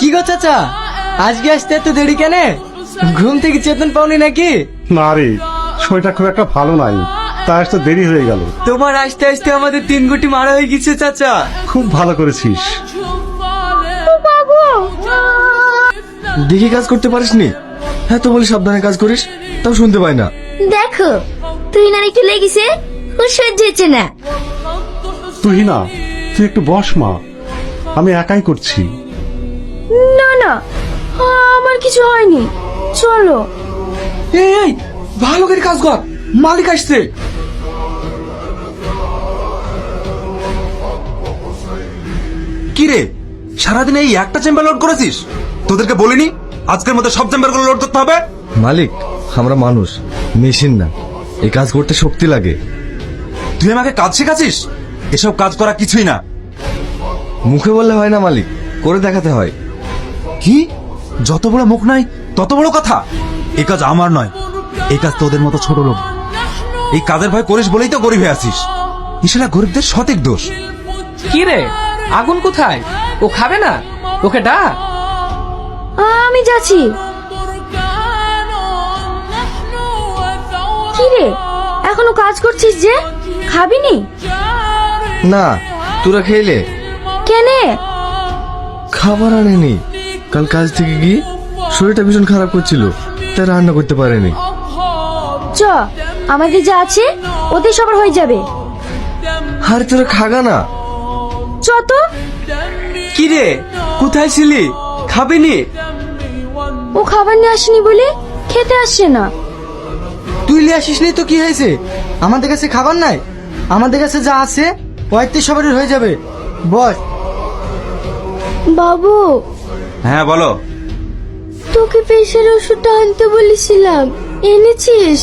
কি গো চাচা, আজকে আসতে এত দেরি কেন? ঘুম থেকে চেতন পাওনি নাকি? না রে, শরীরটা খুব একটা ভালো নাই, তাই আসতে দেরি হয়ে গেল। তোমার আসতে আসতে আমাদের 3 গুটি মারা হয়ে গেছে চাচা। খুব ভালো করেছিস। দেখি কাজ করতে পারিসনি? হ্যাঁ তো বলি সাবধানে কাজ করিস, তাও শুনতে পাই না। দেখো তুই না একটু লেগেছে, ও সহ্য হচ্ছে না। তুই না, তুই একটু বস মা, আমি একাই করছি। না না, আমার কিছু হয়নি, চলো। এই ভালো করে কাজ কর, মালিক আসছে। কি রে, সারাদিন এই একটা চেম্বার লোড করেছিস? তোদেরকে বলিনি আজকের মধ্যে সব চেম্বারগুলো লোড করতে হবে? মালিক, আমরা মানুষ, মেশিন না, এই কাজ করতে শক্তি লাগে। তুই আমাকে কাজ শেখাচ্ছিস? এসব কাজ করা কিছুই না। মুখে বললে হয় না মালিক, করে দেখাতে হয়। কি? যত বড় মুখ নাই তত বড় কথা? এই কাজ আমার নয়, এই কাজ তোদের মতো ছোট লোক। এই কাজের ভয় করিস বলেই তো গরিব হয়ে আছিস। ইশারা গরিবদের সঠিক দোষ। কি রে, আগুন কোথায়? ও খাবে না, ওকে ডাক। আমি যাচ্ছি। কি রে, এখনো কাজ করছিস যে? খাবিনি? না, তোরা খেলে? কেনে? খাবার আনেনি, কাল কাজ থেকে গিয়ে শরীরটা ভীষণ খারাপ করছিল, তাই রান্না করতে পারেনি। চ, আমাদের যা আছে ওতে সবার হয়ে যাবে। আরে তোরা খাগা না। চ তো। কি রে, কোথায় ছিলি? খাবিনি? ও খাবার নিয়ে আসেনি বলে খেতে আসছে না। তুই লিয়ে আসিস নি তো কি হয়েছে? আমাদের কাছে খাবার নাই, আমাদের কাছে যা আছে ওইতে সবার হয়ে যাবে। বস। বাবু, হ্যাঁ বলো। তোকে প্রেশার ওষুধটা আনতে বলেছিলাম, এনেছিস?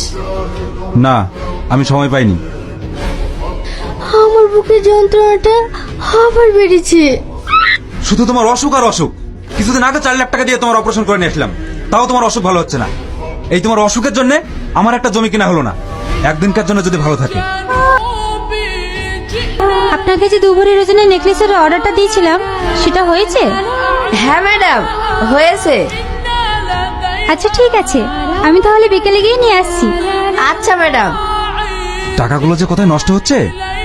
না, আমি সময় পাইনি। আমার বুকের যন্ত্রণাটা আবার বেড়েছে। শুধু তোমার অসুখ আর অসুখ। কিছুদিন আগে 4 লাখ টাকা দিয়ে তোমার অপারেশন করে নিয়ে আসলাম, তাও তোমার অসুখ ভালো হচ্ছে না। এই তোমার অসুখের জন্য আমার একটা জমি কিনা হলো না। একদিনকার জন্য যদি ভালো থাকে। আপনার কাছে 2 ভরির ওজনের নেকলেসের অর্ডারটা দিয়েছিলাম, সেটা হয়েছে? হ্যাঁ ম্যাডাম, হয়েছে। আচ্ছা ঠিক আছে, আমি তাহলে বিকেলে গিয়ে নিয়ে আসছি। আচ্ছা ম্যাডাম। টাকাগুলো যে কোথায় নষ্ট হচ্ছে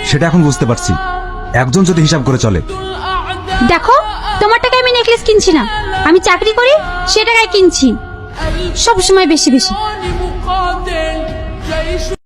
সেটা এখন বুঝতে পারছি। একজন যদি হিসাব করে চলে। দেখো, তোমার টাকায় আমি নেকলেস কিনছি না, আমি চাকরি করি, সে টাকায় কিনছি। সব সময় বেশি বেশি।